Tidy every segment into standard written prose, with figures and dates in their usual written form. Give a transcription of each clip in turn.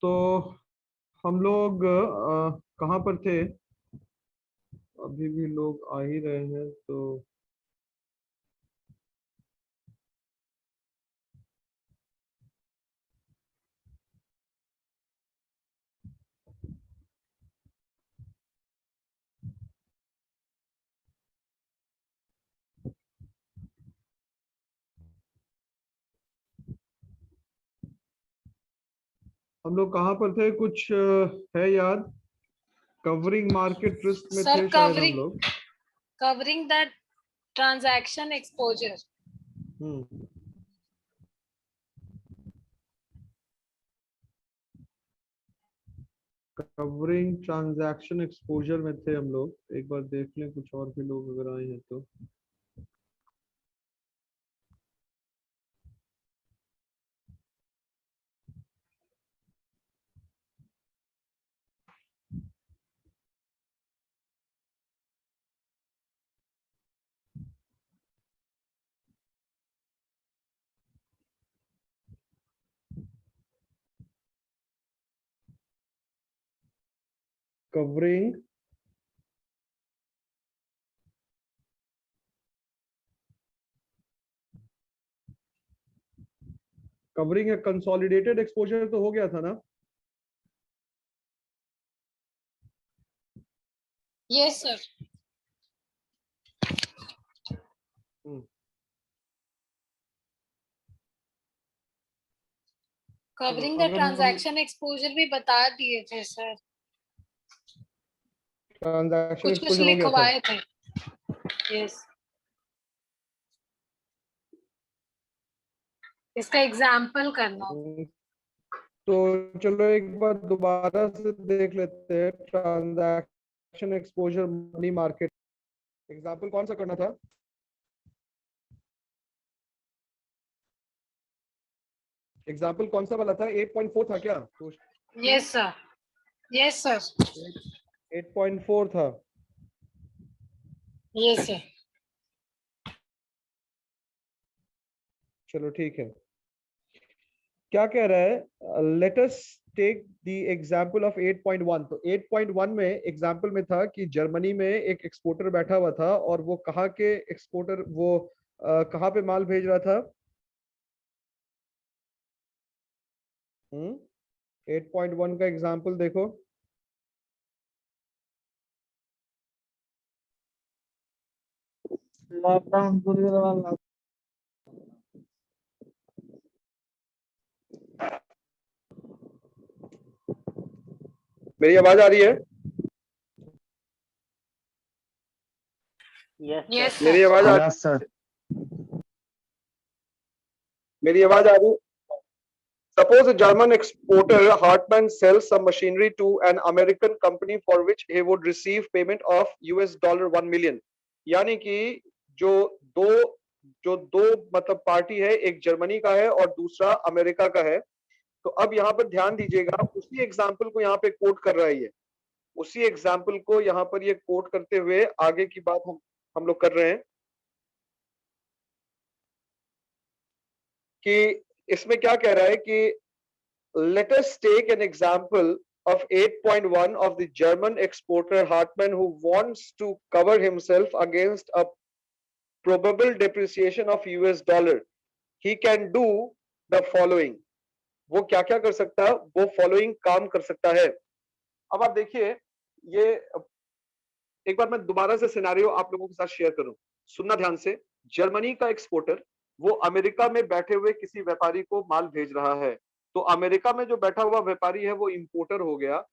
तो हम लोग कहाँ पर थे? अभी भी लोग आ ही रहे हैं तो हम लोग कहाँ पर थे? कुछ है याद? कवरिंग मार्केट रिस्क में सर थे शायद हम लोग। Covering the transaction exposure. Hmm. Covering transaction exposure में थे हम लोग। एक बार देख लें कुछ और भी लोग अगर आए हैं तो। कवरिंग कवरिंग कंसोलिडेटेड एक्सपोजर तो हो गया था ना? Yes sir. हम्म। चलो कवरिंग द अगर हम ट्रांजैक्शन एक्सपोजर भी बता दिए थे सर, ट्रांजैक्शन कुछ कुछ एक्सपोजर हो गया था। लिखवाए थे। यस, इसका एग्जाम्पल करना। तो चलो एक बार दोबारा से देख लेते हैं। Transaction exposure money market example कौन सा करना था? एग्जांपल कौन सा वाला था? 8.4 था क्या? तो यस सर, यस सर, 8.4 था। Yes sir. चलो ठीक है। क्या कह रहा है? Let us take the example of 8.1। तो 8.1 में एग्जांपल में था कि जर्मनी में एक एक्सपोर्टर बैठा हुआ था और वो कहाँ के एक्सपोर्टर, वो कहाँ पे माल भेज रहा था? 8.1 का एग्जांपल देखो। लॉकडाउन पूरी तरह मेरी आवाज आ रही है? यस मेरी सर। आवाज आ यस सर। मेरी आवाज आ रही है? Suppose a German exporter Hartmann sells some machinery to an American company for which he would receive payment of $1 million। यानी कि जो दो जो दो मतलब पार्टी है, एक जर्मनी का है और दूसरा अमेरिका का है। तो अब यहाँ पर ध्यान दीजिएगा, उसी एग्जाम्पल को यहाँ पे कोट कर रहा है ये। उसी एग्जाम्पल को यहाँ पर ये कोट करते हुए आगे की बात हम लोग कर रहे हैं कि इसमें क्या कह रहा है कि let us take an example of 8.1 of the German exporter Hartmann who wants to cover himself against a probable depreciation of US dollar। He can do the following। वो क्या क्या कर सकता है? वो फॉलोइंग काम कर सकता है। अब आप देखिए, ये एक बार मैं दोबारा से सिनेरियो आप लोगों के साथ शेयर करूं, सुनना ध्यान से। जर्मनी का एक्सपोर्टर वो अमेरिका में बैठे हुए किसी व्यापारी को माल भेज रहा है। तो अमेरिका में जो बैठा हुआ व्यापारी है वो इंपोर्टर हो गया,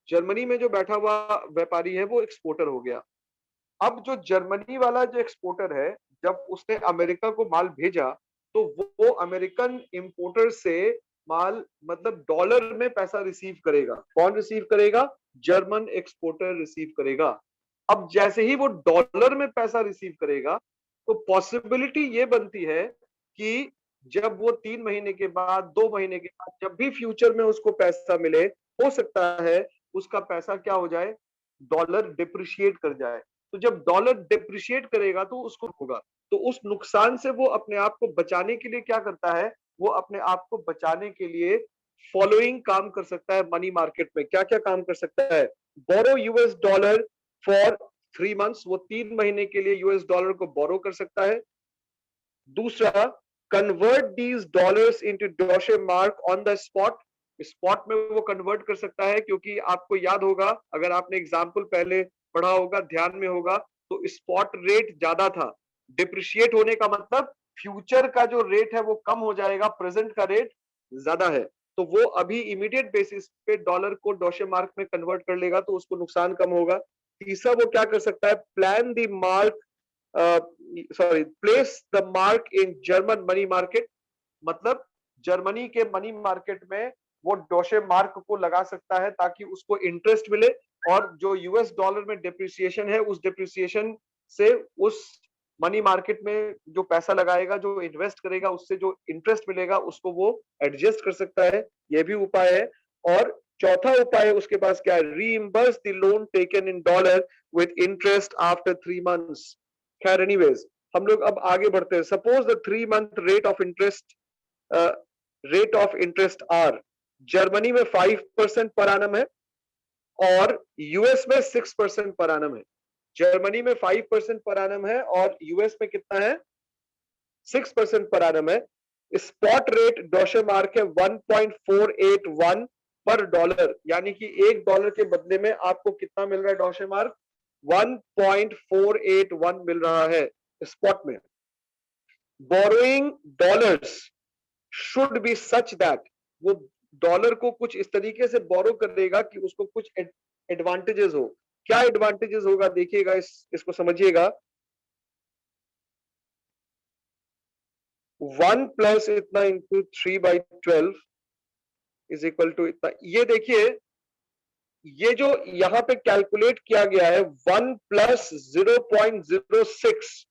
जर्मनी में जो बैठा हुआ व्यापारी है वो एक्सपोर्टर हो गया। अब जो जर्मनी वाला जो एक्सपोर्टर है, जब उसने अमेरिका को माल भेजा तो वो अमेरिकन इंपोर्टर से माल मतलब डॉलर में पैसा रिसीव करेगा। कौन रिसीव करेगा? जर्मन एक्सपोर्टर रिसीव करेगा। अब जैसे ही वो डॉलर में पैसा रिसीव करेगा तो पॉसिबिलिटी ये बनती है कि जब वो 3 महीने के बाद, 2 महीने के बाद, जब भी फ्यूचर में उसको पैसा मिले, हो सकता है उसका पैसा क्या हो जाए? डॉलर डिप्रिशिएट कर जाए। तो जब डॉलर डिप्रिशिएट करेगा तो उसको होगा, तो उस नुकसान से वो अपने आप को बचाने के लिए क्या करता है? वो अपने आप को बचाने के लिए फॉलोइंग काम कर सकता है मनी मार्केट में। क्या क्या काम कर सकता है? बोरो यूएस डॉलर फॉर 3 मंथ्स, वो 3 महीने के लिए यूएस डॉलर को बोरो कर सकता है। दूसरा, convert these dollars into Deutsche mark on the spot, spot में वो कन्वर्ट कर सकता है, क्योंकि आपको याद होगा, अगर आपने एग्जाम्पल पहले पढ़ा होगा, ध्यान में होगा, तो स्पॉट रेट ज्यादा था। डिप्रिशिएट होने का मतलब फ्यूचर का जो रेट है वो कम हो जाएगा, प्रेजेंट का रेट ज्यादा है, तो वो अभी इमीडिएट बेसिस पे डॉलर को डॉशे मार्क में कन्वर्ट कर लेगा, तो उसको नुकसान कम होगा। तीसरा, वो क्या कर सकता है? Plan the mark, place the mark in German money market, मतलब जर्मनी के मनी मार्केट में वो डॉशे मार्क को लगा सकता है ताकि उसको इंटरेस्ट मिले, और जो यूएस डॉलर में डिप्रिसिएशन है, उस डिप्रिसिएशन से उस मनी मार्केट में जो पैसा लगाएगा, जो इन्वेस्ट करेगा, उससे जो इंटरेस्ट मिलेगा उसको वो एडजस्ट कर सकता है। ये भी उपाय है। और चौथा उपाय उसके पास क्या है? Reimburse the loan taken in dollar with interest after 3 months. खैर एनीवेज, हम लोग अब आगे बढ़ते हैं। Suppose the 3 month rate of interest are, Germany में 5% पर एनम है और यूएस में 6% पर एनम है। जर्मनी में 5% पर एनम है और यूएस में कितना है? 6% पर एनम है। स्पॉट रेट डॉशे मार्क है 1.481 पर डॉलर, यानी कि $1 के बदले में आपको कितना मिल रहा है डॉशे मार्क? 1.481 मिल रहा है स्पॉट में। Borrowing dollars should be such that, वो डॉलर को कुछ इस तरीके से बोरो करेगा कि उसको कुछ एडवांटेजेस हो। क्या एडवांटेजेस होगा? देखिएगा, इसको समझिएगा। 1 प्लस इतना इंटू 3/12 इज इक्वल टू इतना। ये देखिए, ये जो यहां पे कैलकुलेट किया गया है 1 प्लस 0.06,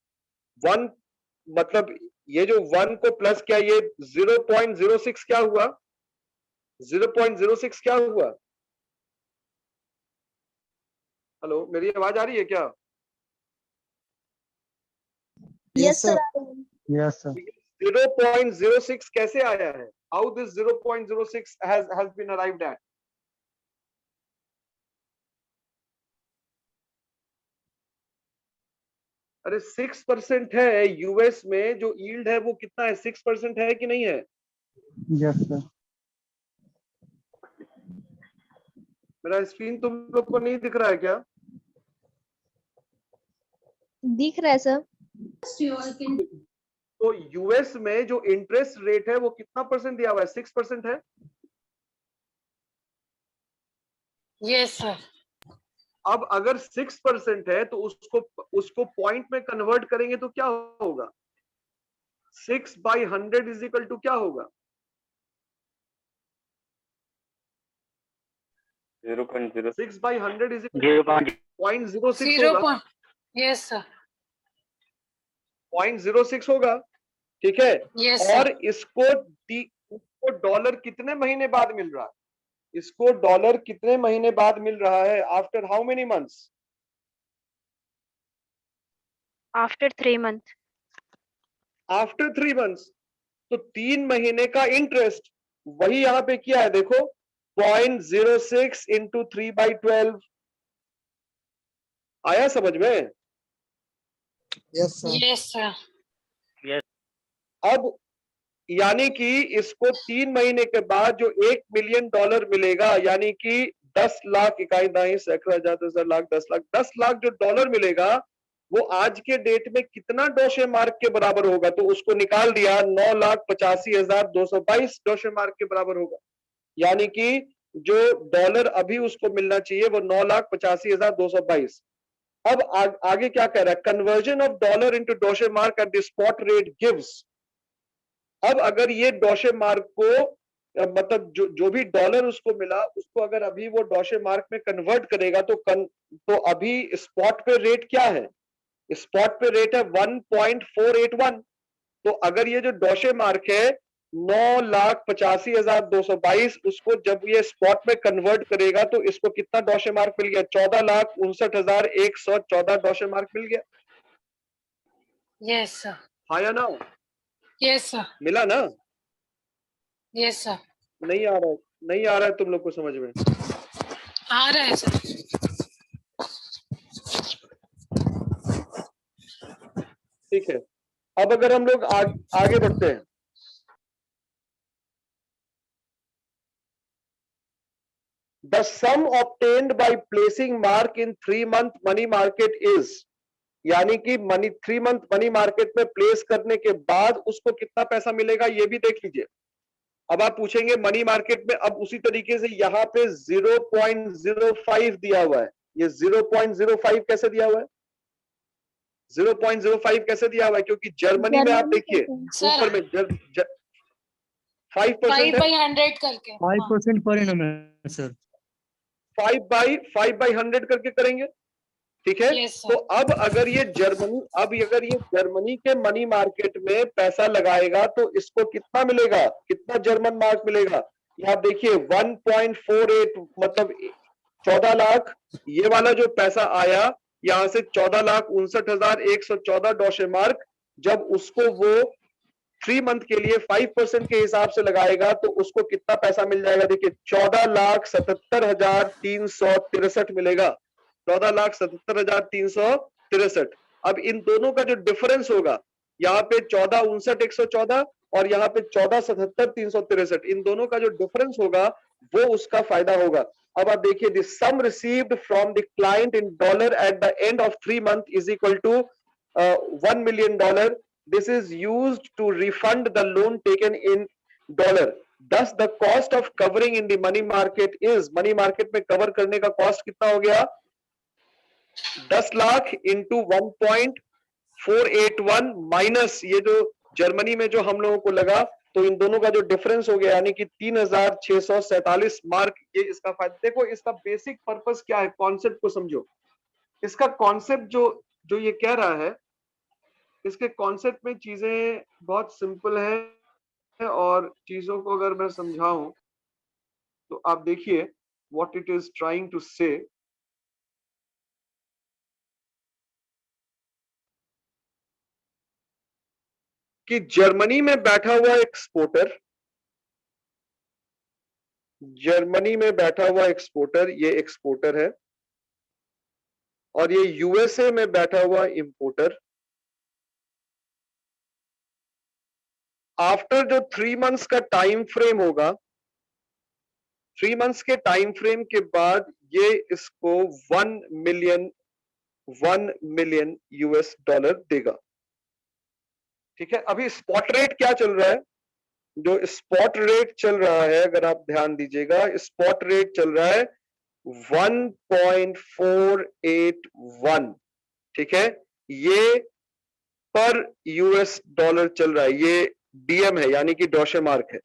1 मतलब ये जो 1 को प्लस किया, ये 0.06 क्या हुआ? 0.06 क्या हुआ? हेलो, मेरी आवाज आ रही है क्या? Yes sir. Yes sir. 0.06 कैसे आया है? How this 0.06 has been arrived at? अरे 6% है यूएस में, जो यील्ड है वो कितना है? 6% है कि नहीं है? Yes sir. मेरा स्क्रीन तुम लोग को नहीं दिख रहा है क्या? दिख रहा है सर। तो यूएस में जो इंटरेस्ट रेट है वो कितना परसेंट दिया हुआ है? 6% है। Yes sir. अब अगर 6% है तो उसको पॉइंट में कन्वर्ट करेंगे तो क्या होगा? 6/100 इज इक्वल टू क्या होगा? 6/100 इज इक्वल 0.06 होगा। Yes sir. 0.06 होगा, ठीक है। यस और सर। इसको डॉलर कितने महीने बाद मिल रहा है? इसको डॉलर कितने महीने बाद मिल रहा है? After how many months? After 3 month. After 3 months. तो 3 महीने का इंटरेस्ट वही यहां पे किया है, देखो 0.06 इंटू 3/12 आया समझ में? Yes sir. Yes sir. अब यानी कि इसको 3 महीने के बाद जो $1 मिलियन मिलेगा, यानी कि 10 लाख इकाई दाई सैकड़ा जाते 10 लाख जो डॉलर मिलेगा, वो आज के डेट में कितना डॉशे मार्क के बराबर होगा? तो उसको निकाल दिया, 9,85,222 डॉशे मार्क के बराबर होगा। यानी कि जो डॉलर अभी उसको मिलना चाहिए वो 9,85,222। अब आगे क्या कह रहा है? Conversion of dollar into Deutsche mark at the spot rate gives. अब अगर ये डॉशे मार्क को मतलब जो भी डॉलर उसको मिला, उसको अगर अभी वो डॉशे मार्क में कन्वर्ट करेगा तो अभी स्पॉट पे रेट क्या है? स्पॉट पे रेट है 1.481। तो अगर ये जो डॉशे मार्क है 9,85,222, उसको जब ये स्पॉट में कन्वर्ट करेगा तो इसको कितना डॉशे मार्क मिल गया? 14,59,114 डॉशे मार्क मिल गया। Yes sir. हाँ या ना? Yes sir. मिला ना? Yes sir. नहीं आ रहा है, नहीं आ रहा है तुम लोग को समझ में? आ रहा है सर। ठीक है, अब अगर हम लोग आगे बढ़ते हैं, the sum obtained by placing mark in 3 month money market is, यानी कि मनी 3 month मनी मार्केट में प्लेस करने के बाद उसको कितना पैसा मिलेगा ये भी देख लीजिए। अब आप पूछेंगे मनी मार्केट में, अब उसी तरीके से यहाँ पे 0.05 दिया हुआ है, ये 0.05 कैसे दिया हुआ है? 0.05 कैसे दिया हुआ है? क्योंकि जर्मनी में आप देखिए सर ऊपर में 5% 5 है, by 100 करके। 5% पर एनम है सर। 5/100 करके करेंगे, ठीक है। यस तो सर। अब अगर ये जर्मनी के मनी मार्केट में पैसा लगाएगा तो इसको कितना मिलेगा, कितना जर्मन मार्क मिलेगा? ये आप देखिए 1.48, मतलब 14 लाख। ये वाला जो पैसा आया यहां से 14,59,114 डॉशे मार्क, जब उसको वो 3 month के लिए 5% के हिसाब से लगाएगा तो उसको कितना पैसा मिल जाएगा? देखिए 14,77,363 मिलेगा, 14,77,363। अब इन दोनों का जो डिफरेंस होगा, यहाँ पे 14,59,114 और यहाँ पे 14,77,363, इन दोनों का जो डिफरेंस होगा वो उसका फायदा होगा। अब आप देखिए, the sum received from the client in dollar at the end of 3 month is equal to $1 million. This is used to refund the loan taken in dollar. Thus the cost of covering in the money market is, money market में cover करने का cost कितना हो गया? 10 lakh into 1.481 minus ये जो Germany में जो हम लोगों को लगा, तो इन दोनों का जो डिफरेंस हो गया यानी कि 3,647 मार्क, ये इसका फायदा। देखो इसका बेसिक पर्पस क्या है, कॉन्सेप्ट को समझो। इसका कॉन्सेप्ट जो ये कह रहा है, इसके कॉन्सेप्ट में चीजें बहुत सिंपल है, और चीजों को अगर मैं समझाऊं तो आप देखिए what it is trying to say. कि जर्मनी में बैठा हुआ एक्सपोर्टर, जर्मनी में बैठा हुआ एक्सपोर्टर, ये एक्सपोर्टर है, और ये यूएसए में बैठा हुआ इंपोर्टर, आफ्टर जो 3 months का टाइम फ्रेम होगा, 3 months के टाइम फ्रेम के बाद ये इसको 1 मिलियन यूएस डॉलर देगा। ठीक है, अभी स्पॉट रेट क्या चल रहा है? जो स्पॉट रेट चल रहा है, अगर आप ध्यान दीजिएगा, स्पॉट रेट चल रहा है 1.481। ठीक है, ये पर यूएस डॉलर चल रहा है, ये डीएम है यानी कि डॉशे मार्क है।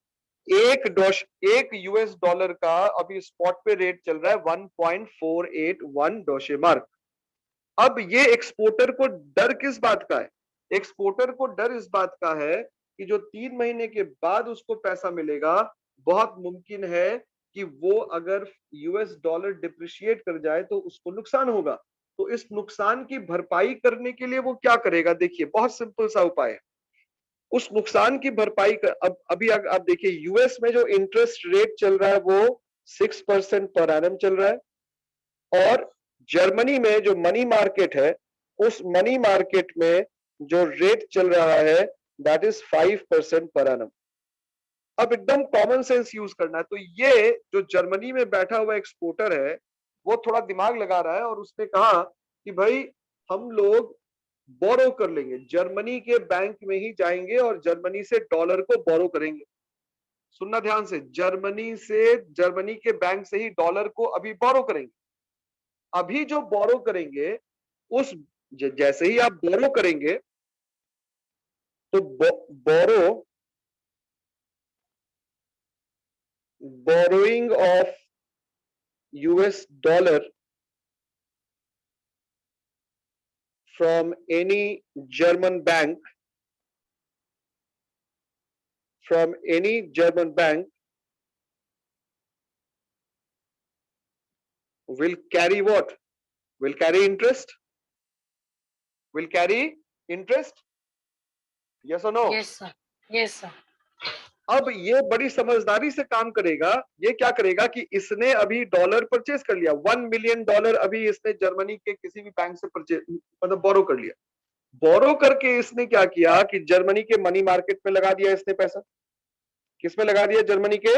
एक यूएस डॉलर का अभी स्पॉट पे रेट चल रहा है 1.481 डॉशे मार्क। अब ये एक्सपोर्टर को डर किस बात का है? एक्सपोर्टर को डर इस बात का है कि जो 3 महीने के बाद उसको पैसा मिलेगा, बहुत मुमकिन है कि वो अगर यूएस डॉलर डिप्रिशिएट कर जाए तो उसको नुकसान होगा। तो इस नुकसान की भरपाई करने के लिए वो क्या करेगा? देखिए बहुत सिंपल सा उपाय है। उस नुकसान की भरपाई कर, अब अभी आप देखिए यूएस में जो इंटरेस्ट रेट चल रहा है वो 6% पर एनम चल रहा है, और जर्मनी में जो मनी मार्केट है, उस मनी मार्केट में जो रेट चल रहा है दैट इज 5% पर एनम। अब एकदम कॉमन सेंस यूज करना है। तो ये जो जर्मनी में बैठा हुआ एक्सपोर्टर है वो थोड़ा दिमाग लगा रहा है, और उसने कहा कि भाई हम लोग बोरो कर लेंगे, जर्मनी के बैंक में ही जाएंगे और जर्मनी से डॉलर को बोरो करेंगे। सुनना ध्यान से, जर्मनी के बैंक से ही डॉलर को अभी बोरो करेंगे। अभी जो बोरो करेंगे, उस जैसे ही आप बोरो करेंगे तो borrowing of US dollar from any German bank, will carry what? Will carry interest? Yes or no? Yes sir. Yes sir. अब ये बड़ी समझदारी से काम करेगा। ये क्या करेगा कि इसने अभी डॉलर परचेज कर लिया, $1 मिलियन अभी इसने जर्मनी के किसी भी बैंक से परचेज मतलब बोरो कर लिया। बोरो करके इसने क्या किया कि जर्मनी के मनी मार्केट में लगा दिया इसने पैसा। किसमें लगा दिया? जर्मनी के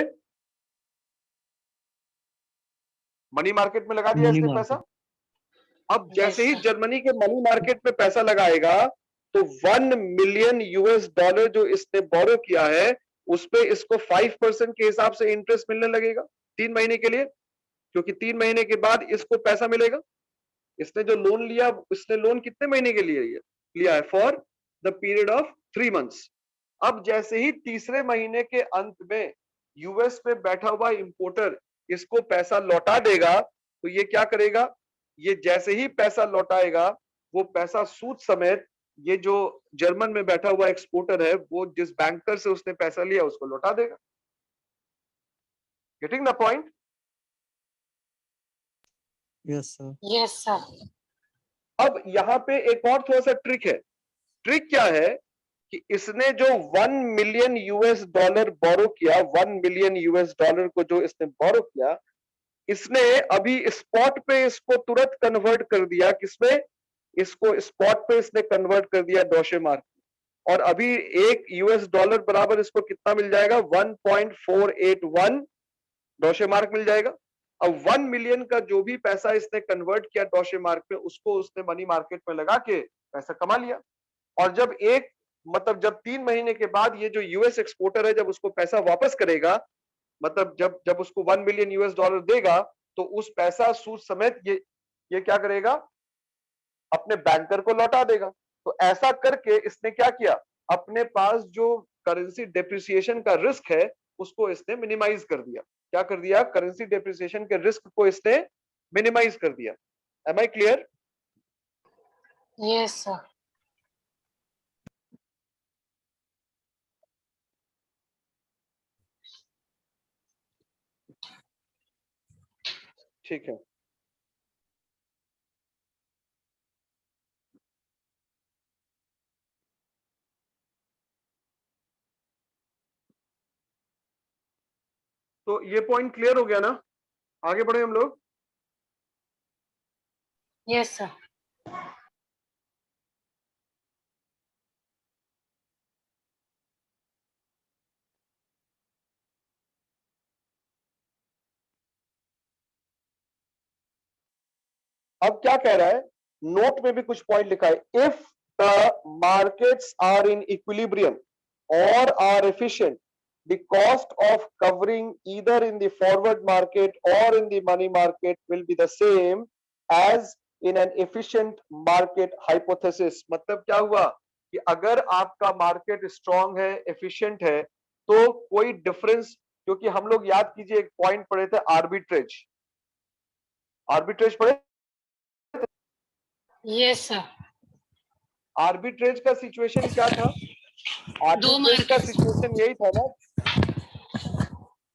मनी मार्केट में लगा दिया मनी इसने मार्केट। पैसा। अब जैसे ही Yes, sir. जर्मनी के मनी मार्केट में पैसा लगाएगा तो $1 मिलियन जो इसने बोरो किया है उस पे इसको 5% के हिसाब से इंटरेस्ट मिलने लगेगा 3 महीने के लिए, क्योंकि 3 महीने के बाद इसको पैसा मिलेगा। इसने जो लोन लिया, इसने लोन कितने महीने के लिए लिया है? For the period of 3 months. अब जैसे ही तीसरे महीने के अंत में यूएस में बैठा हुआ इंपोर्टर इसको पैसा लौटा देगा तो ये क्या करेगा? ये जैसे ही पैसा लौटाएगा वो पैसा सूद समेत ये जो जर्मन में बैठा हुआ एक्सपोर्टर है वो जिस बैंकर से उसने पैसा लिया उसको लौटा देगा। Getting the point? Yes sir. Yes, sir. अब यहाँ पे एक और थोड़ा सा ट्रिक है। ट्रिक क्या है कि इसने जो $1 मिलियन बोरो किया, $1 मिलियन को जो इसने बोरो किया, इसने अभी स्पॉट पे इसको तुरंत कन्वर्ट कर दिया। किसमें? इसको स्पॉट पे इसने कन्वर्ट कर दिया डॉशे मार्क। और अभी $1 बराबर इसको कितना मिल जाएगा? 1.481 डॉशे मार्क मिल जाएगा। अब 1 मिलियन का जो भी पैसा इसने कन्वर्ट किया डॉशे मार्क पे उसको उसने मनी मार्केट में लगा के पैसा कमा लिया। और जब जब 3 महीने के बाद ये जो यूएस एक्सपोर्टर है जब उसको पैसा वापस करेगा, मतलब जब उसको $1 मिलियन देगा तो उस पैसा सूद समेत ये क्या करेगा? अपने बैंकर को लौटा देगा। तो ऐसा करके इसने क्या किया? अपने पास जो करेंसी डेप्रिसिएशन का रिस्क है उसको इसने मिनिमाइज कर दिया। क्या कर दिया? करेंसी डेप्रिसिएशन के रिस्क को इसने मिनिमाइज कर दिया। Am I clear? Yes, sir. ठीक है। तो ये पॉइंट क्लियर हो गया ना? आगे बढ़े हम लोग। Yes, sir. अब क्या कह रहा है? नोट में भी कुछ पॉइंट लिखा है। If the markets are in equilibrium और are efficient, the cost of covering either in the forward market or in the money market will be the same as in an efficient market hypothesis। मतलब क्या हुआ कि अगर आपका market strong है, efficient है, तो कोई डिफरेंस, क्योंकि हम लोग याद कीजिए एक पॉइंट पढ़े थे, आर्बिट्रेज। आर्बिट्रेज पढ़े? Yes, sir. आर्बिट्रेज का सिचुएशन क्या था? आर्बिट्रेज का सिचुएशन यही था ना,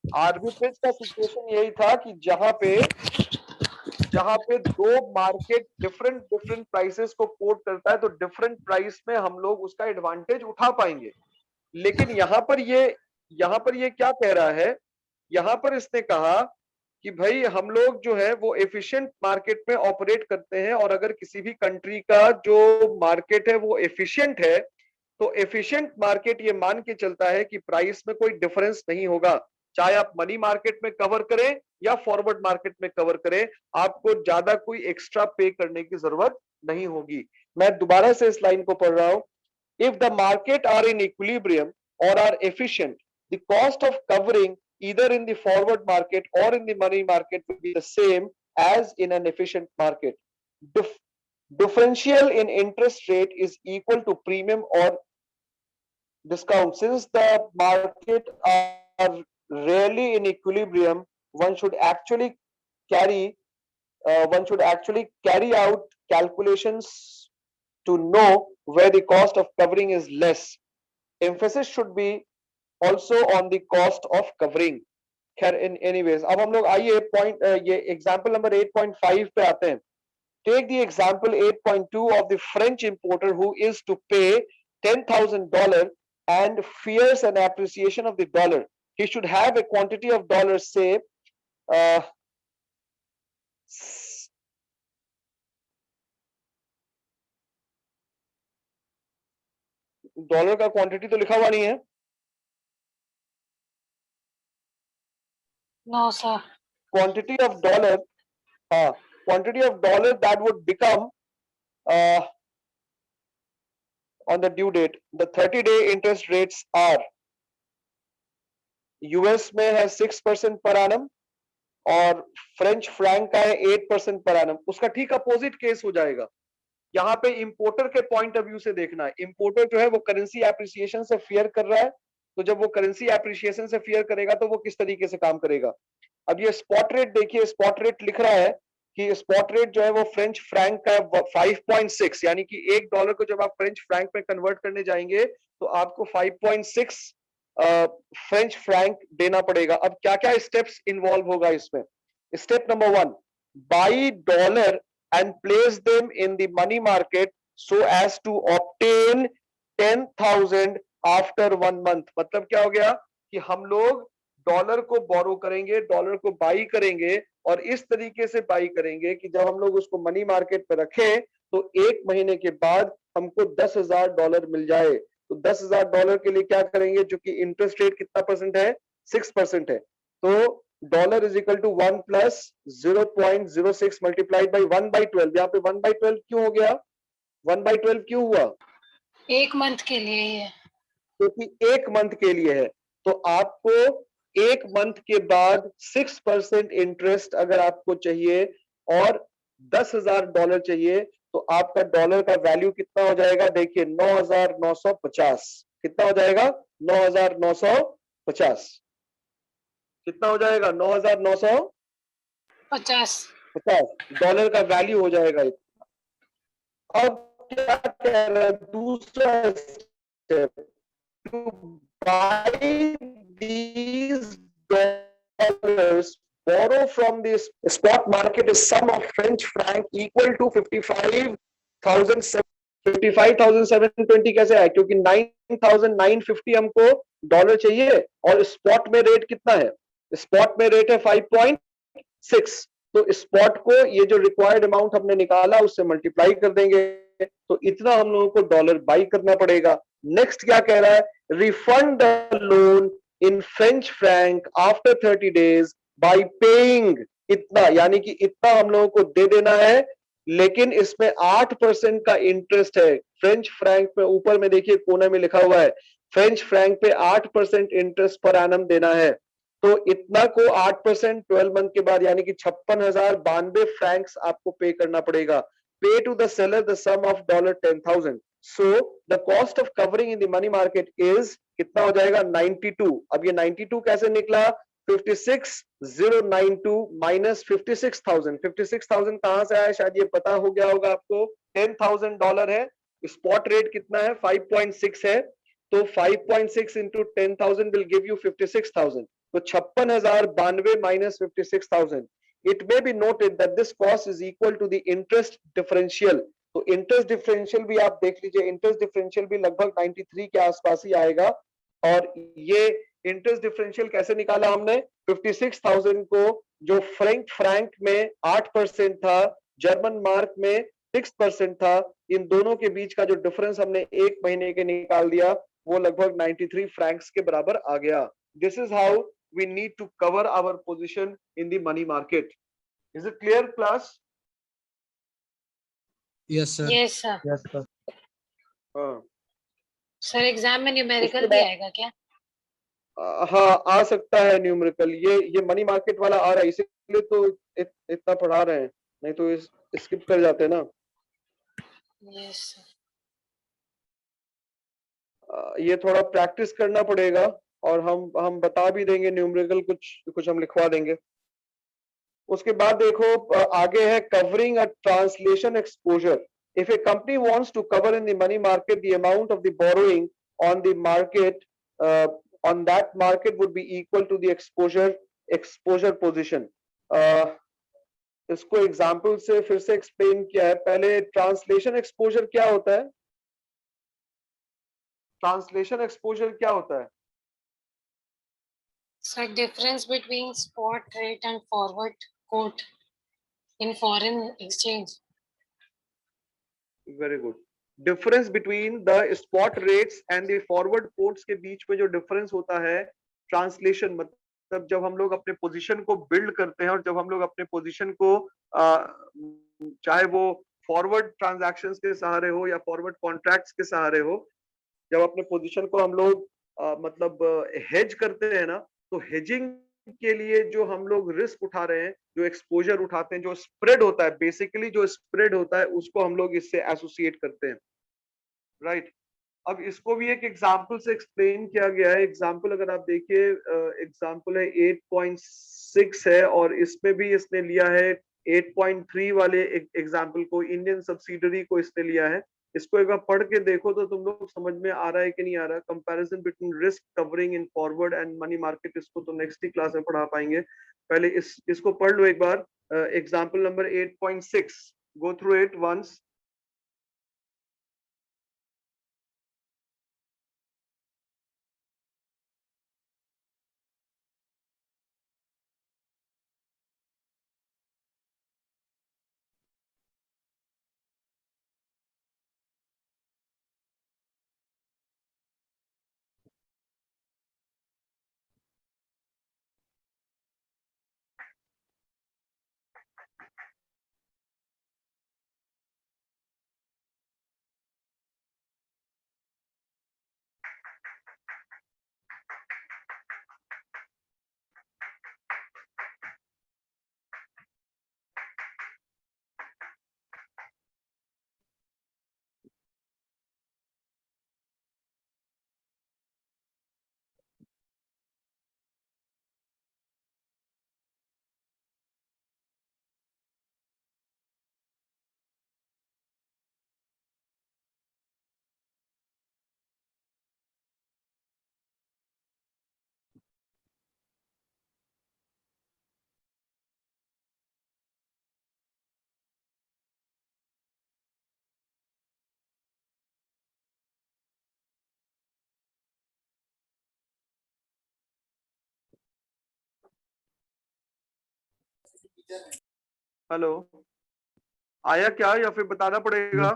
आर्बिट्रेज का सिचुएशन यही था कि जहां पे दो मार्केट डिफरेंट प्राइसेस को कोट करता है तो डिफरेंट प्राइस में हम लोग उसका एडवांटेज उठा पाएंगे। लेकिन यहाँ पर ये क्या कह रहा है? यहाँ पर इसने कहा कि भाई हम लोग जो है वो एफिशिएंट मार्केट में ऑपरेट करते हैं और अगर किसी भी कंट्री का जो मार्केट है वो एफिशिएंट है तो एफिशिएंट मार्केट ये मान के चलता है कि प्राइस में कोई डिफरेंस नहीं होगा। चाहे आप मनी मार्केट में कवर करें या फॉरवर्ड मार्केट में कवर करें, आपको ज्यादा कोई एक्स्ट्रा पे करने की जरूरत नहीं होगी। मैं दोबारा से इस लाइन को पढ़ रहा हूं। If the market are in equilibrium और are efficient, the cost of covering either in the forward market or in the money market will be the same as in an efficient market. Differential in interest rate is equal to premium or discount. Since the market are rarely in equilibrium, one should actually carry out calculations to know where the cost of covering is less. Emphasis should be also on the cost of covering. खैर in anyways, अब हम लोग आइए point ये example number 8.5 पे आते हैं। Take the example 8.2 of the French importer who is to pay $10,000 and fears an appreciation of the dollar, he should have a quantity of dollars, say dollar का quantity तो लिखा हुआ नहीं है। No, sir. Quantity of dollar, quantity of dollar that would become on the due date, the 30-day interest rates are, US में है 6% per annum और French Frank का है 8% पर एनम। उसका ठीक अपोजिट केस हो जाएगा। यहाँ पे इंपोर्टर के पॉइंट ऑफ व्यू से देखना है, इंपोर्टर जो है वो करेंसी एप्रिसिएशन से फियर कर रहा है, तो जब वो करेंसी एप्रिसिएशन से फियर करेगा तो वो किस तरीके से काम करेगा। अब ये स्पॉट रेट देखिए, स्पॉट रेट लिख रहा है कि स्पॉट रेट जो है वो फ्रेंच फ्रैंक का 5.6, यानी कि $1 को जब आप फ्रेंच फ्रैंक में कन्वर्ट करने जाएंगे तो आपको 5.6 फ्रेंच फ्रैंक देना पड़ेगा। अब क्या क्या स्टेप्स इन्वॉल्व होगा इसमें। Step number 1, by dollar and place them in the money market so as to obtain 10,000 after 1 month। मतलब क्या हो गया कि हम लोग डॉलर को बोरो करेंगे, डॉलर को बाई करेंगे और इस तरीके से बाई करेंगे कि जब हम लोग उसको मनी मार्केट पे रखें तो 1 महीने के बाद हमको $10,000 मिल जाए। तो $10,000 के लिए क्या करेंगे, जो कि इंटरेस्ट रेट कितना परसेंट है, 6% है, तो dollar is equal to 1 plus 0.06 multiplied by 1/12। यहाँ पे 1/12 क्यों हो गया, 1/12 क्यों हुआ, 1 मंथ के लिए ही है, क्योंकि 1 मंथ के लिए है। तो आपको 1 मंथ के बाद 6% इंटरेस्ट अगर आपको चाहिए और $10,000 चाहिए तो आपका डॉलर का वैल्यू कितना हो जाएगा, देखिए 9,950। कितना हो जाएगा, 9,950। कितना हो जाएगा, 9,950 डॉलर का वैल्यू हो जाएगा इतना। अब क्या कह रहा है दूसरा step, to buy these dollars borrow from the spot market is sum of French franc equal to 55,720 कैसे है, क्योंकि 9,950 हमको डॉलर चाहिए और स्पॉट में रेट कितना है, स्पॉट में रेट है 5.6। तो स्पॉट को ये जो रिक्वायर्ड अमाउंट हमने निकाला उससे मल्टीप्लाई कर देंगे, तो इतना हम लोगों को डॉलर बाई करना पड़ेगा। नेक्स्ट क्या कह रहा है, refund the loan in French Frank after 30 days by paying इतना, यानी कि इतना हम लोगों को दे देना है, लेकिन इसमें 8% का इंटरेस्ट है। फ्रेंच फ्रैंक पे ऊपर में देखिए कोने में लिखा हुआ है, फ्रेंच फ्रैंक पे 8% इंटरेस्ट पर एनम देना है। तो इतना को 8% 12 मंथ के बाद यानी कि 56,092 फ्रैंक्स आपको पे करना पड़ेगा। Pay to the seller the sum of $10,000। So the cost of covering in the money market is कितना हो जाएगा, 92। अब ये 92 कैसे निकला, 56,092 माइनस 56,000। 56,000 कहां से आया, शायद ये पता हो गया होगा आपको, $10,000 है, स्पॉट रेट कितना है 5.6 है, तो 5.6 इंटू 10,000 विल गिव यू 56,000। तो 56,092 minus 56,000। It may be noted that this cost is equal to the interest differential. तो इंटरेस्ट डिफरेंशियल भी आप देख लीजिए, इंटरेस्ट डिफरेंशियल भी लगभग 93 के आसपास ही आएगा। और ये इंटरेस्ट डिफरेंशियल कैसे निकाला हमने, 56,000 को जो फ्रैंक में 8% था, जर्मन मार्क में 6% था, इन दोनों के बीच का जो डिफरेंस हमने 1 महीने के निकाल दिया वो लगभग 93 फ्रैंक्स के बराबर आ गया। This is how we need to cover our position in the money market. Is it clear class? Yes, sir. yes sir। Yes, sir. हाँ सर एग्जाम में न्यूमेरिकल उसके भी बाद आएगा क्या? हाँ आ सकता है न्यूमेरिकल, ये मनी मार्केट वाला आ रहा है इसीलिए तो इतना पढ़ा रहे हैं, नहीं तो स्किप कर जाते हैं ना। yes sir। ये थोड़ा प्रैक्टिस करना पड़ेगा और हम बता भी देंगे न्यूमेरिकल, कुछ हम लिखवा देंगे। उसके बाद देखो आगे है covering a translation exposure. If a company wants to cover in the money market the amount of the borrowing on the market on that market would be equal to the exposure position। इसको example से फिर से explain किया है। पहले translation exposure क्या होता है, ट्रांसलेशन एक्सपोजर क्या होता है? Sir, difference between spot rate and forward quote in foreign exchange. Very good. Difference between the spot rates and the forward quotes के बीच में जो डिफरेंस होता है, ट्रांसलेशन मतलब जब हम लोग अपने पोजीशन को बिल्ड करते हैं और जब हम लोग अपने पोजीशन को चाहे वो फॉरवर्ड ट्रांजैक्शंस के सहारे हो या फॉरवर्ड कॉन्ट्रैक्ट्स के सहारे हो, जब अपने पोजीशन को हम लोग मतलब हेज करते हैं ना, तो हेजिंग के लिए जो हम लोग रिस्क उठा रहे हैं, जो एक्सपोजर उठाते हैं, जो स्प्रेड होता है, बेसिकली जो स्प्रेड होता है उसको हम लोग इससे एसोसिएट करते हैं, राइट? अब इसको भी एक एग्जांपल से एक्सप्लेन किया गया है. एग्जांपल अगर आप देखिए, एग्जांपल है 8.6 है और इसमें भी इसने लिया है 8.3 वाले एग्जांपल को, इंडियन सब्सिडरी को इसने लिया है. इसको एक बार पढ़ के देखो तो तुम लोग समझ में आ रहा है कि नहीं आ रहा. Comparison between risk covering in forward and money market, इसको तो नेक्स्ट ही क्लास में पढ़ा पाएंगे. पहले इसको पढ़ लो एक बार. Example number 8.6, go through it once. Hello, आया क्या या फिर बताना पड़ेगा?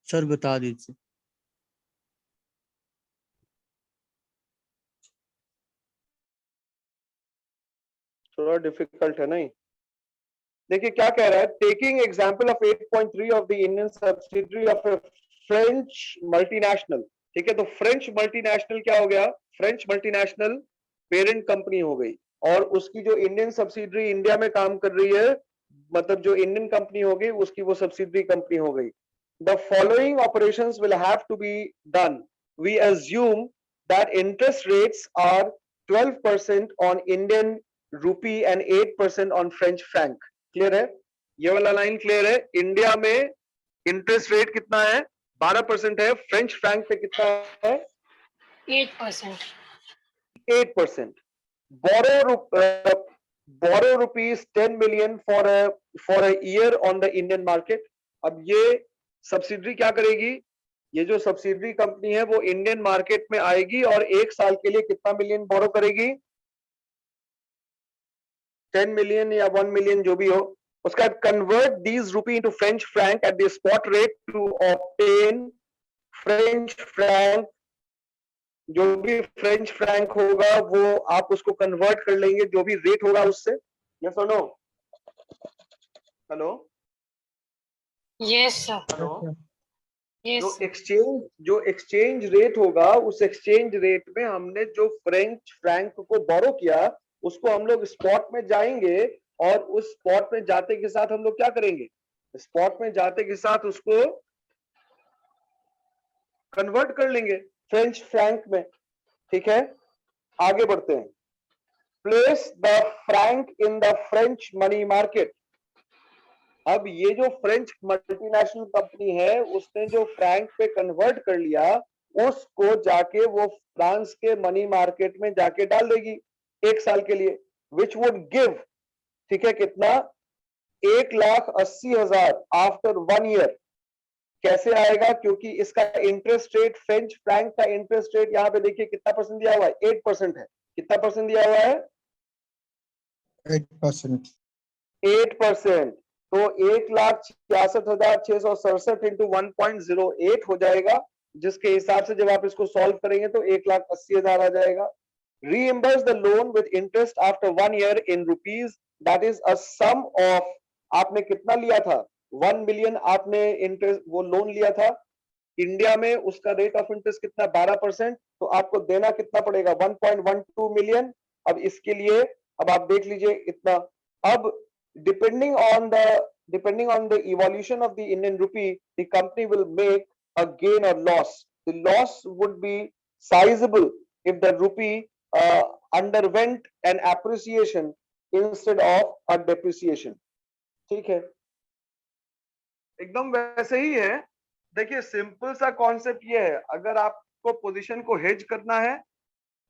सर बता दीजिए. थोड़ा डिफिकल्ट है नहीं? देखिए क्या कह रहा है. Taking example of 8.3 of the Indian subsidiary of A French multinational. ठीक है, तो फ्रेंच मल्टीनेशनल क्या हो गया? फ्रेंच मल्टीनेशनल पेरेंट कंपनी हो गई और उसकी जो इंडियन सब्सिडरी इंडिया में काम कर रही है, मतलब जो इंडियन कंपनी हो गई उसकी वो सब्सिडरी कंपनी हो गई. The following operations will have to be done. We assume that interest rates are 12% on Indian rupee and 8% on French franc. Clear है? ये वाला लाइन क्लियर है? इंडिया में इंटरेस्ट रेट कितना है? 12% है. फ्रेंच फ्रैंक पे कितना है? 8%. 8%. borrow rupees 10 million for a year on the Indian market. अब ये सब्सिडरी क्या करेगी? ये जो सब्सिडरी कंपनी है वो इंडियन मार्केट में आएगी और एक साल के लिए कितना मिलियन बोरो करेगी? 10 मिलियन या 1 मिलियन जो भी हो. उसका convert these rupee into French franc at the spot rate to obtain French franc. जो भी फ्रेंच फ्रैंक होगा वो आप उसको कन्वर्ट कर लेंगे जो भी रेट होगा उससे. यस और no? Hello Yes, sir. Hello. Yes, जो sir. एक्सचेंज रेट होगा, उस एक्सचेंज रेट में हमने जो फ्रेंच फ्रैंक को बोरो किया उसको हम लोग स्पॉट में जाएंगे और उस स्पॉट में जाते के साथ हम लोग क्या करेंगे? स्पॉट में जाते के साथ उसको कन्वर्ट कर लेंगे फ्रेंच फ्रैंक में. ठीक है, आगे बढ़ते हैं. Place the Frank in the French money market. अब ये जो फ्रेंच मल्टीनेशनल कंपनी है उसने जो फ्रैंक पे कन्वर्ट कर लिया उसको जाके वो फ्रांस के मनी मार्केट में जाके डाल देगी एक साल के लिए, विच वुड गिव, ठीक है, कितना? 1,80,000 आफ्टर 1 ईयर. कैसे आएगा? क्योंकि इसका इंटरेस्ट रेट, फ्रेंच फ्रैंक का इंटरेस्ट रेट यहाँ पे देखिए कितना परसेंट दिया हुआ है, 8% है। कितना परसेंट दिया हुआ है? 8%। 8%। तो 1,66,667 इंटू 1.08 हो जाएगा, जिसके हिसाब से जब आप इसको सॉल्व करेंगे तो 1,80,000 आ जाएगा। Reimburse the loan with interest after 1 year in rupees, that is a sum of, आपने कितना लिया था? 1 मिलियन आपने इंटरेस्ट वो लोन लिया था। इंडिया में उसका रेट ऑफ इंटरेस्ट कितना? 12%। तो आपको देना कितना पड़ेगा? 1.12 मिलियन। अब इसके लिए अब आप देख लीजिए इतना। अब depending on the evolution of the Indian rupee, the company will make a gain or loss. The loss would be sizable if the rupee underwent an appreciation instead of a depreciation. ठीक है, एकदम वैसे ही है। देखिए simple सा concept ये है, अगर आपको पोजीशन को हेज करना है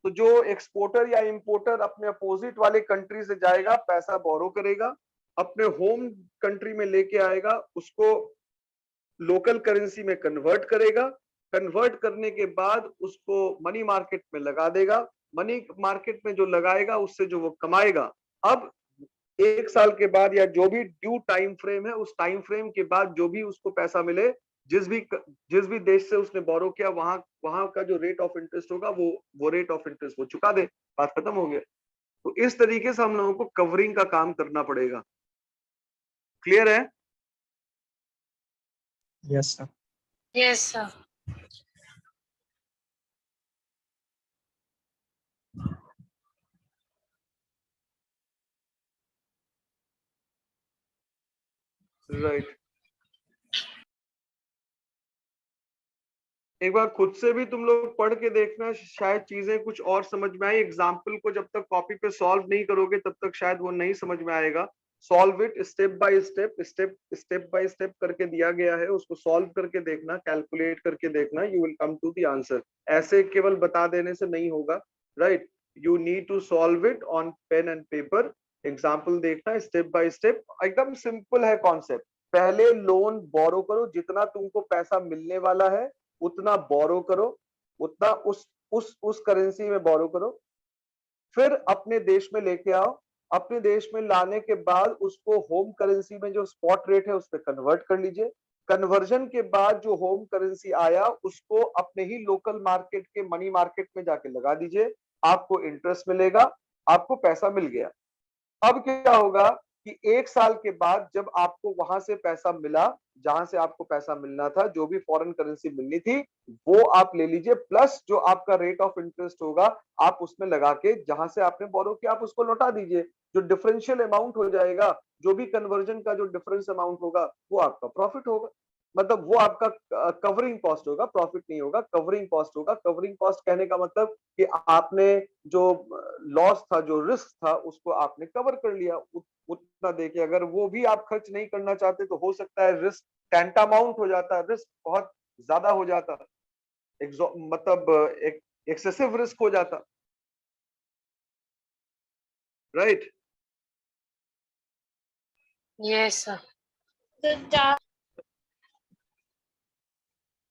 तो जो एक्सपोर्टर या इंपोर्टर अपने अपोजिट वाले कंट्री से जाएगा, पैसा बोरो करेगा, अपने होम कंट्री में लेके आएगा, उसको लोकल करेंसी में कन्वर्ट करेगा, कन्वर्ट करने के बाद उसको मनी मार्केट में लगा देगा, मनी मार्केट में जो लगाएगा उससे जो वो कमाएगा, अब 1 साल के बाद या जो भी ड्यू टाइम फ्रेम है, उस टाइम फ्रेम के बाद जो भी उसको पैसा मिले, जिस भी देश से उसने बोरो किया, वहां का जो रेट ऑफ इंटरेस्ट होगा वो रेट ऑफ इंटरेस्ट वो चुका दे, बात खत्म हो गया। तो इस तरीके से हम लोगों को कवरिंग का काम करना पड़ेगा। क्लियर है? Yes sir. Yes, sir. Right. एक बार खुद से भी तुम लोग पढ़ के देखना, शायद चीजें कुछ और समझ में आई। एग्जाम्पल को जब तक कॉपी पे सॉल्व नहीं करोगे तब तक शायद वो नहीं समझ में आएगा। Solve it step by step by step करके दिया गया है, उसको सॉल्व करके देखना, कैलकुलेट करके देखना, you will come to the answer. ऐसे केवल बता देने से नहीं होगा, right? You need to solve it on pen and paper. Example देखना स्टेप बाय स्टेप, एकदम सिंपल है कॉन्सेप्ट। पहले लोन बोरो करो, जितना तुमको पैसा मिलने वाला है उतना बोरो करो, उतना उस करेंसी में बोरो करो, फिर अपने देश में लेके आओ। अपने देश में लाने के बाद उसको होम करेंसी में जो स्पॉट रेट है उस पर कन्वर्ट कर लीजिए। कन्वर्जन के बाद जो होम करेंसी आया उसको अपने ही लोकल मार्केट के मनी मार्केट में जाके लगा दीजिए, आपको इंटरेस्ट मिलेगा, आपको पैसा मिल गया। अब क्या होगा कि 1 साल के बाद जब आपको वहां से पैसा मिला, जहां से आपको पैसा मिलना था, जो भी फॉरेन करेंसी मिलनी थी वो आप ले लीजिए, प्लस जो आपका रेट ऑफ इंटरेस्ट होगा आप उसमें लगा के जहां से आपने बोरो किया आप उसको लौटा दीजिए। जो डिफरेंशियल अमाउंट हो जाएगा, जो भी कन्वर्जन का जो डिफरेंस अमाउंट होगा वो आपका प्रॉफिट होगा, मतलब वो आपका कवरिंग कॉस्ट होगा, प्रॉफिट नहीं होगा, कवरिंग कॉस्ट होगा। कवरिंग कॉस्ट कहने का मतलब कि आपने जो लॉस था, जो रिस्क था, उसको आपने कवर कर लिया उतना देखिए। अगर वो भी आप खर्च नहीं करना चाहते तो हो सकता है रिस्क टैंटामाउंट हो जाता, रिस्क बहुत ज्यादा हो जाता, मतलब एक एक्सेसिव रिस्क हो जाता, राइट? Yes, sir.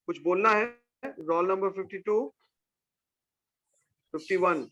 कुछ बोलना है? Roll number 52 51